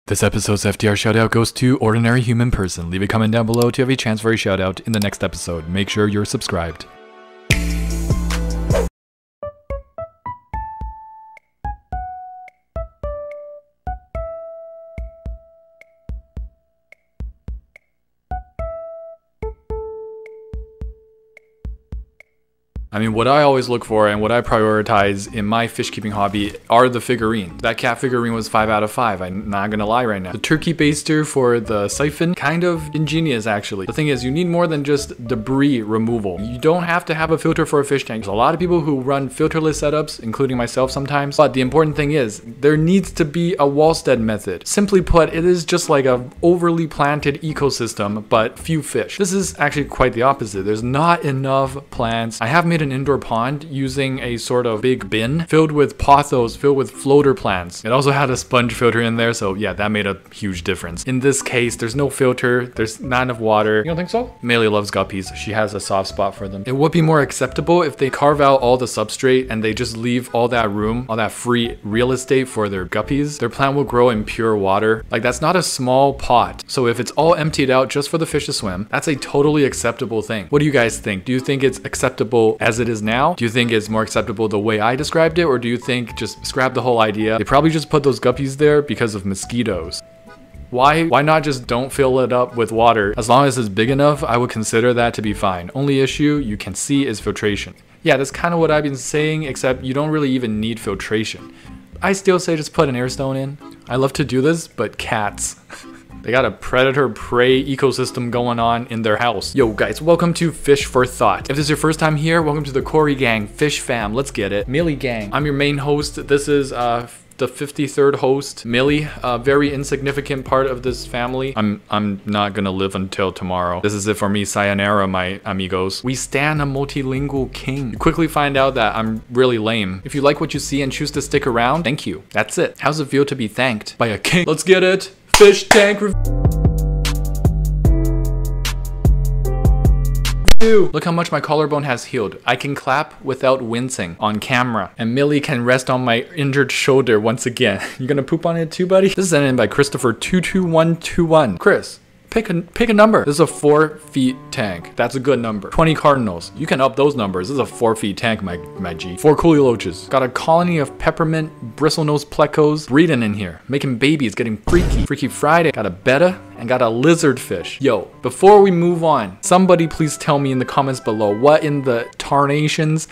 This episode's FDR shoutout goes to Ordinary Human Person. Leave a comment down below to have a chance for a shoutout in the next episode. Make sure you're subscribed. I mean, what I always look for and what I prioritize in my fish keeping hobby are the figurines. That cat figurine was 5 out of 5. I'm not gonna lie right now. The turkey baster for the siphon, kind of ingenious actually. The thing is, you need more than just debris removal. You don't have to have a filter for a fish tank. There's a lot of people who run filterless setups, including myself sometimes. But the important thing is, there needs to be a Wallstead method. Simply put, it is just like a overly planted ecosystem, but few fish. This is actually quite the opposite. There's not enough plants. I have made an indoor pond using a sort of big bin filled with pothos, filled with floater plants. It also had a sponge filter in there, so yeah, that made a huge difference. In this case, there's no filter, there's not enough water. You don't think so? Millie loves guppies. She has a soft spot for them. It would be more acceptable if they carve out all the substrate and they just leave all that room, all that free real estate for their guppies. Their plant will grow in pure water. Like, that's not a small pot. So if it's all emptied out just for the fish to swim, that's a totally acceptable thing. What do you guys think? Do you think it's acceptable as it is now? Do you think it's more acceptable the way I described it, or do you think just scrap the whole idea? They probably just put those guppies there because of mosquitoes. Why not just don't fill it up with water? As long as it's big enough, I would consider that to be fine. Only issue you can see is filtration. Yeah, that's kind of what I've been saying, except you don't really even need filtration. I still say just put an air stone in. I love to do this, but cats. They got a predator-prey ecosystem going on in their house. Yo guys, welcome to Fish for Thought. If this is your first time here, welcome to the Corey gang, Fish fam, let's get it. Millie gang, I'm your main host. This is the 53rd host, Millie, a very insignificant part of this family. I'm not gonna live until tomorrow. This is it for me, sayonara, my amigos. We stan a multilingual king. You quickly find out that I'm really lame. If you like what you see and choose to stick around, thank you. That's it. How's it feel to be thanked by a king? Let's get it. Fish tank review. Look how much my collarbone has healed. I can clap without wincing on camera. And Millie can rest on my injured shoulder once again. You gonna poop on it too, buddy? This is sent in by Christopher22121. Chris, pick a number. This is a 4 feet tank. That's a good number. 20 cardinals. You can up those numbers. This is a 4 feet tank, my G. 4 coolie loaches. Got a colony of peppermint bristlenose plecos breeding in here. Making babies, getting freaky. Freaky Friday. Got a betta and got a lizard fish. Yo, before we move on, somebody please tell me in the comments below what in the tarnations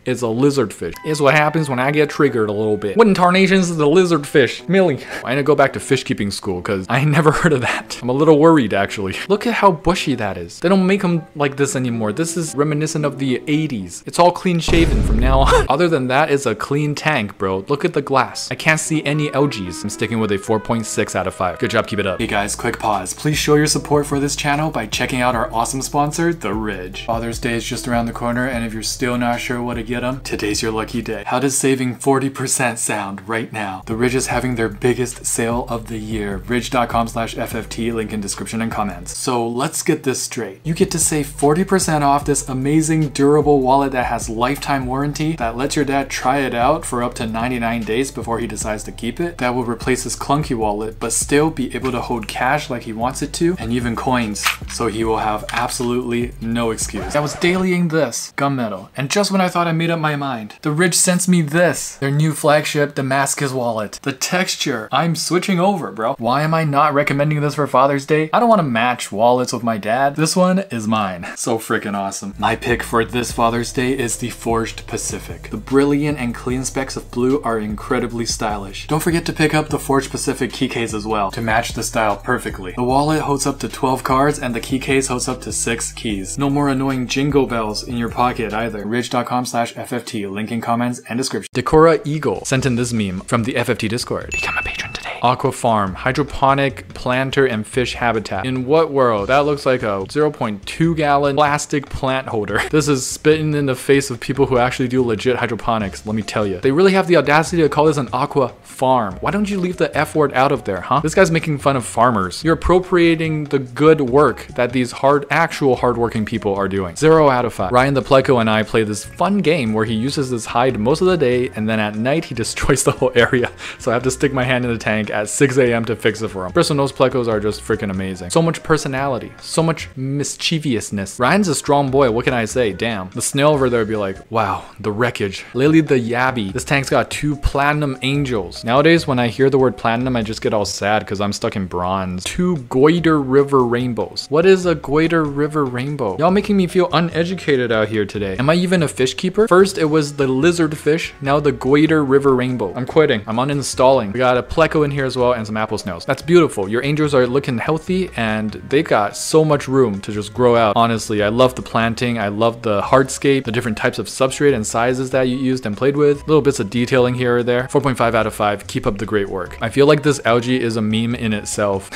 is a lizard fish. Is what happens when I get triggered a little bit. What in tarnations is a lizard fish? Millie. I need to go back to fish keeping school because I never heard of that. I'm a little worried actually. Look at how bushy that is. They don't make them like this anymore. This is reminiscent of the 80s. It's all clean shaven from now on. Other than that, it's a clean tank, bro. Look at the glass. I can't see any algaes. I'm sticking with a 4.6 out of 5. Good job, keep it up. Hey guys, quick pause. Please show your support for this channel by checking out our awesome sponsor, The Ridge. Father's Day is just around the corner, and if you're still not sure what to get them, today's your lucky day. How does saving 40% sound right now? The Ridge is having their biggest sale of the year. Ridge.com/FFT, link in description and comments. So let's get this straight. You get to save 40% off this amazing durable wallet that has lifetime warranty, that lets your dad try it out for up to 99 days before he decides to keep it, that will replace his clunky wallet but still be able to hold cash like he wants it to, and even coins, so he will have absolutely no excuse. I was dailying this gunmetal, and just when I thought I made up my mind, The Ridge sends me this, their new flagship Damascus wallet. The texture, I'm switching over, bro. Why am I not recommending this for Father's Day? I don't want to match wallets with my dad. This one is mine. So freaking awesome. My pick for this Father's Day is the Forged Pacific. The brilliant and clean specks of blue are incredibly stylish. Don't forget to pick up the Forged Pacific key case as well to match the style perfectly. The wallet holds up to 12 cards and the key case holds up to 6 keys. No more annoying jingle bells in your pocket either. Ridge.com/FFT, link in comments and description. Decora Eagle sent in this meme from the FFT Discord. Become a patron today. Aqua Farm, hydroponic planter and fish habitat. In what world? That looks like a 0.2 gallon plastic plant holder. This is spitting in the face of people who actually do legit hydroponics, let me tell you. They really have the audacity to call this an aqua farm. Why don't you leave the F word out of there, huh? This guy's making fun of farmers. You're appropriating the good work that these actual hardworking people are doing. 0 out of 5. Ryan the Pleco and I play this fun game where he uses this hide most of the day and then at night he destroys the whole area. So I have to stick my hand in the tank at 6 a.m. to fix it for him. Bristlenose plecos are just freaking amazing. So much personality, so much mischievousness. Ryan's a strong boy, what can I say? Damn. The snail over there would be like, wow, the wreckage. Lily the Yabby. This tank's got 2 platinum angels. Nowadays, when I hear the word platinum, I just get all sad because I'm stuck in bronze. 2 Goiter River rainbows. What is a Goiter River rainbow? Y'all making me feel uneducated out here today. Am I even a fish keeper? First, it was the lizard fish, now the Goiter River rainbow. I'm quitting. I'm uninstalling. We got a pleco in here as well and some apple snails. That's beautiful. Your angels are looking healthy and they've got so much room to just grow out. Honestly, I love the planting. I love the hardscape, the different types of substrate and sizes that you used and played with. Little bits of detailing here or there. 4.5 out of 5. Keep up the great work. I feel like this algae is a meme in itself.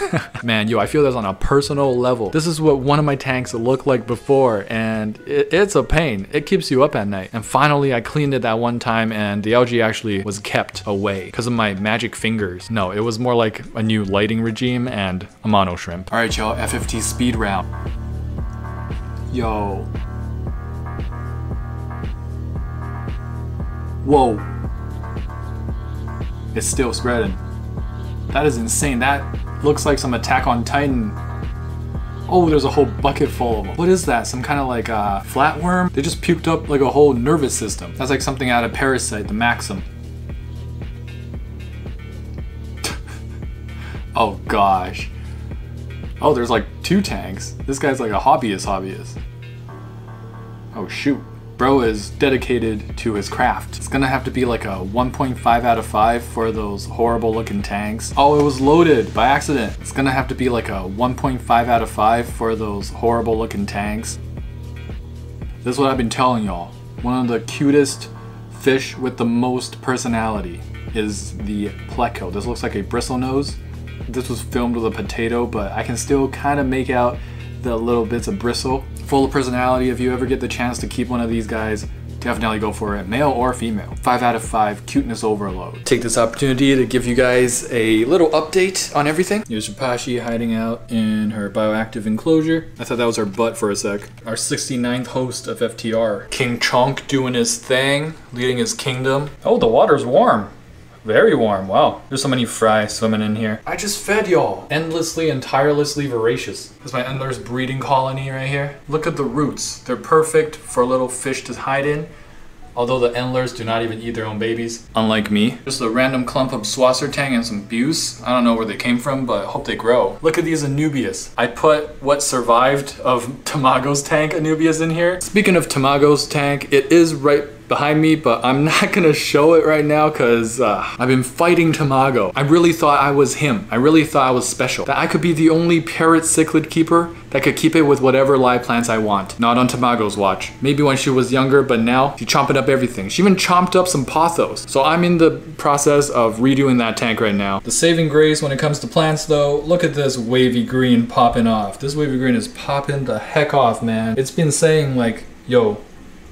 Man, yo, I feel this on a personal level. This is what one of my tanks looked like before and it's a pain. It keeps you up at night. And finally, I cleaned it that one time and the algae actually was kept away because of my magic fingers. No, it was more like a new lighting regime and a mono shrimp. All right, y'all, FFT speed round. Yo. Whoa. It's still spreading. That is insane. That looks like some Attack on Titan. Oh, there's a whole bucket full of them. What is that? Some kind of like a flatworm? They just puked up like a whole nervous system. That's like something out of Parasite, the Maxim. Oh gosh. Oh, there's like 2 tanks. This guy's like a hobbyist. Oh shoot. Bro is dedicated to his craft. It's gonna have to be like a 1.5 out of 5 for those horrible looking tanks. Oh, it was loaded by accident. It's gonna have to be like a 1.5 out of 5 for those horrible looking tanks. This is what I've been telling y'all. One of the cutest fish with the most personality is the pleco. This looks like a bristlenose. This was filmed with a potato, but I can still kind of make out the little bits of bristle. Full of personality. If you ever get the chance to keep one of these guys, definitely go for it, male or female. 5 out of 5, cuteness overload. Take this opportunity to give you guys a little update on everything. Here's Rapashi hiding out in her bioactive enclosure. I thought that was her butt for a sec. Our 69th host of FTR. King Chonk doing his thing, leading his kingdom. Oh, the water's warm. Very warm, wow. There's so many fry swimming in here. I just fed y'all. Endlessly and tirelessly voracious. This is my Endler's breeding colony right here. Look at the roots. They're perfect for little fish to hide in. Although the Endlers do not even eat their own babies, unlike me. Just a random clump of Swasser tang and some Buce. I don't know where they came from, but I hope they grow. Look at these Anubias. I put what survived of Tamago's tank Anubias in here. Speaking of Tamago's tank, it is right behind me, but I'm not gonna show it right now because I've been fighting Tamago. I really thought I was him. I really thought I was special. That I could be the only parrot cichlid keeper that could keep it with whatever live plants I want. Not on Tamago's watch. Maybe when she was younger, but now she's chomping up everything. She even chomped up some pothos. So I'm in the process of redoing that tank right now. The saving grace when it comes to plants though, look at this wavy green popping off. This wavy green is popping the heck off, man. It's been saying like, yo,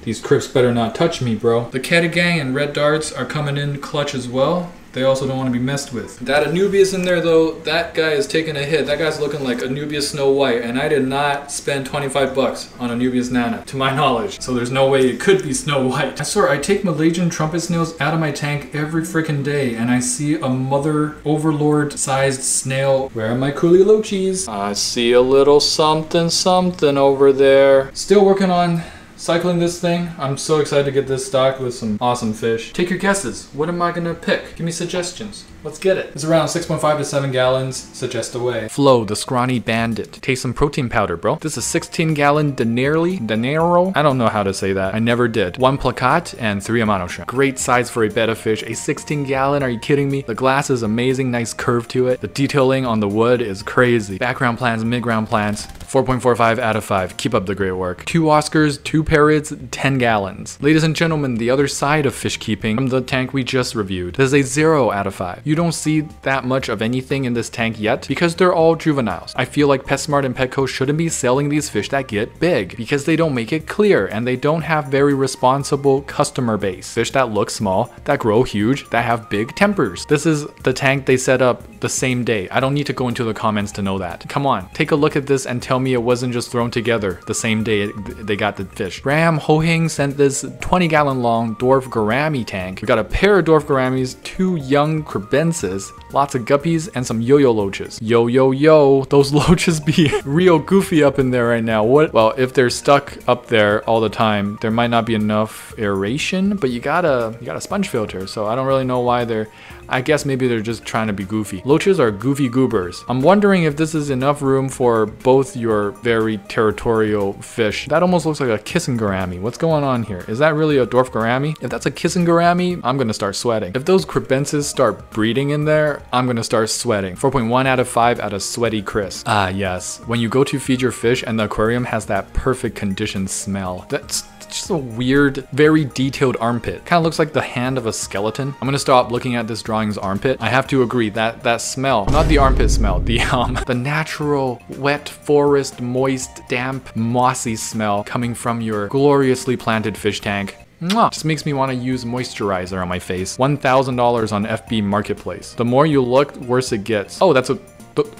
these crips better not touch me, bro. The Catagang and Red Darts are coming in clutch as well. They also don't want to be messed with. That Anubias in there though, that guy is taking a hit. That guy's looking like Anubias Snow White, and I did not spend 25 bucks on Anubias Nana, to my knowledge. So there's no way it could be Snow White. I swear, I take Malaysian trumpet snails out of my tank every freaking day, and I see a mother overlord sized snail. Where are my Cooley-Lochies? I see a little something something over there. Still working on cycling this thing. I'm so excited to get this stocked with some awesome fish. Take your guesses. What am I gonna pick? Give me suggestions. Let's get it. It's around 6.5 to 7 gallons. Suggest away. Flo, the scrawny bandit. Taste some protein powder, bro. This is a 16-gallon Dinero. I don't know how to say that. I never did. 1 plakat and 3 Amano shrimp. Great size for a betta fish. A 16-gallon, are you kidding me? The glass is amazing, nice curve to it. The detailing on the wood is crazy. Background plants, mid-ground plants. 4.45 out of 5. Keep up the great work. 2 Oscars, 2 parrots, 10 gallons. Ladies and gentlemen, the other side of fish keeping from the tank we just reviewed. This is a 0 out of 5. You don't see that much of anything in this tank yet because they're all juveniles. I feel like PetSmart and Petco shouldn't be selling these fish that get big because they don't make it clear and they don't have very responsible customer base. Fish that look small, that grow huge, that have big tempers. This is the tank they set up the same day. I don't need to go into the comments to know that. Come on, take a look at this and tell me me it wasn't just thrown together the same day they got the fish. Graham Hohing sent this 20-gallon long dwarf gourami tank. We got a pair of dwarf gouramis, 2 young crebences, lots of guppies, and some yo-yo loaches. Yo, those loaches be real goofy up in there right now. What? Well, if they're stuck up there all the time, there might not be enough aeration, but you got a sponge filter, so I don't really know why they're, I guess maybe they're just trying to be goofy. Loaches are goofy goobers. I'm wondering if this is enough room for both your very territorial fish. That almost looks like a kissing gourami. What's going on here? Is that really a dwarf gourami? If that's a kissing gourami, I'm gonna start sweating. If those crebences start breeding in there, I'm gonna start sweating. 4.1 out of 5 out of sweaty Chris. Ah, yes. When you go to feed your fish and the aquarium has that perfect conditioned smell. That's just a weird, very detailed armpit. Kind of looks like the hand of a skeleton. I'm gonna stop looking at this drawing's armpit. I have to agree that smell, not the armpit smell, the natural, wet forest, moist, damp, mossy smell coming from your gloriously planted fish tank. Mwah. Just makes me want to use moisturizer on my face. $1,000 on FB Marketplace. The more you look, worse it gets. Oh,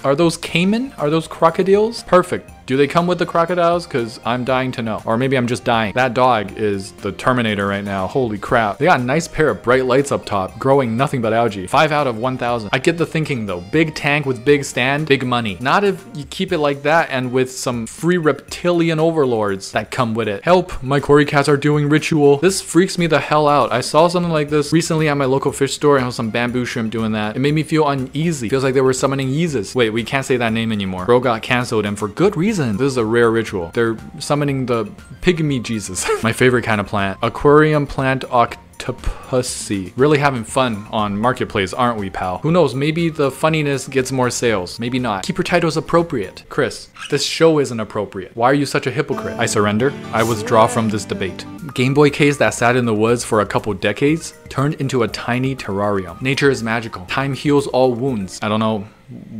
are those caiman? Are those crocodiles? Perfect. Do they come with the crocodiles? Because I'm dying to know. Or maybe I'm just dying. That dog is the Terminator right now. Holy crap. They got a nice pair of bright lights up top, growing nothing but algae. 5 out of 1,000. I get the thinking though. Big tank with big stand, big money. Not if you keep it like that and with some free reptilian overlords that come with it. Help, my Cory cats are doing ritual. This freaks me the hell out. I saw something like this recently at my local fish store and some bamboo shrimp doing that. It made me feel uneasy. Feels like they were summoning Yeezus. Wait, we can't say that name anymore. Bro got canceled and for good reason. This is a rare ritual. They're summoning the pygmy Jesus. My favorite kind of plant. Aquarium plant octopussy. Really having fun on Marketplace, aren't we, pal? Who knows, maybe the funniness gets more sales. Maybe not. Keep your titles appropriate. Chris, this show isn't appropriate. Why are you such a hypocrite? I surrender. I withdraw from this debate. Game Boy case that sat in the woods for a couple decades turned into a tiny terrarium. Nature is magical. Time heals all wounds. I don't know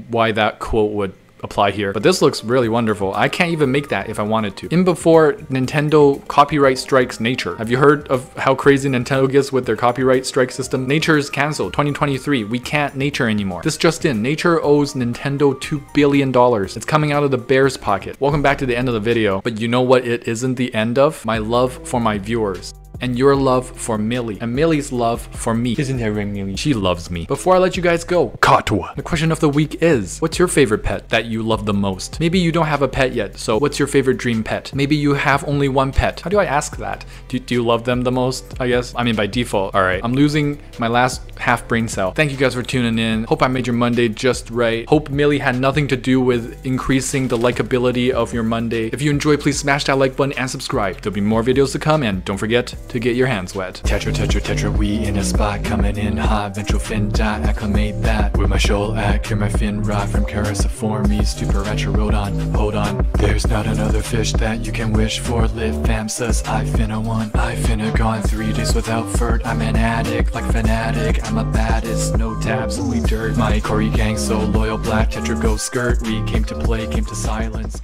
why that quote would apply here, but this looks really wonderful. I can't even make that if I wanted to. In before Nintendo copyright strikes nature. Have you heard of how crazy Nintendo gets with their copyright strike system? Nature is canceled. 2023, we can't nature anymore. This just in, nature owes Nintendo $2 billion. It's coming out of the bear's pocket. Welcome back to the end of the video, but you know what it isn't the end of? My love for my viewers. And your love for Millie, and Millie's love for me. Isn't that right, Millie? She loves me. Before I let you guys go, Katwa. The question of the week is, what's your favorite pet that you love the most? Maybe you don't have a pet yet, so what's your favorite dream pet? Maybe you have only one pet. How do I ask that? Do you love them the most, I guess? I mean, by default. All right, I'm losing my last half brain cell. Thank you guys for tuning in. Hope I made your Monday just right. Hope Millie had nothing to do with increasing the likability of your Monday. If you enjoyed, please smash that like button and subscribe. There'll be more videos to come, and don't forget to get your hands wet. Tetra, we in a spot, coming in hot. Ventral fin dot, acclimate that. Where my shoal at, clear my fin rod from Cariciformes to Paracharodon. Hold on, there's not another fish that you can wish for. Live FAMSAs, I finna one. I finna gone 3 days without furt. I'm an addict, like fanatic. I'm a baddest, no tabs, only dirt. My Cory gang so loyal, black Tetra go skirt. We came to play, came to silence.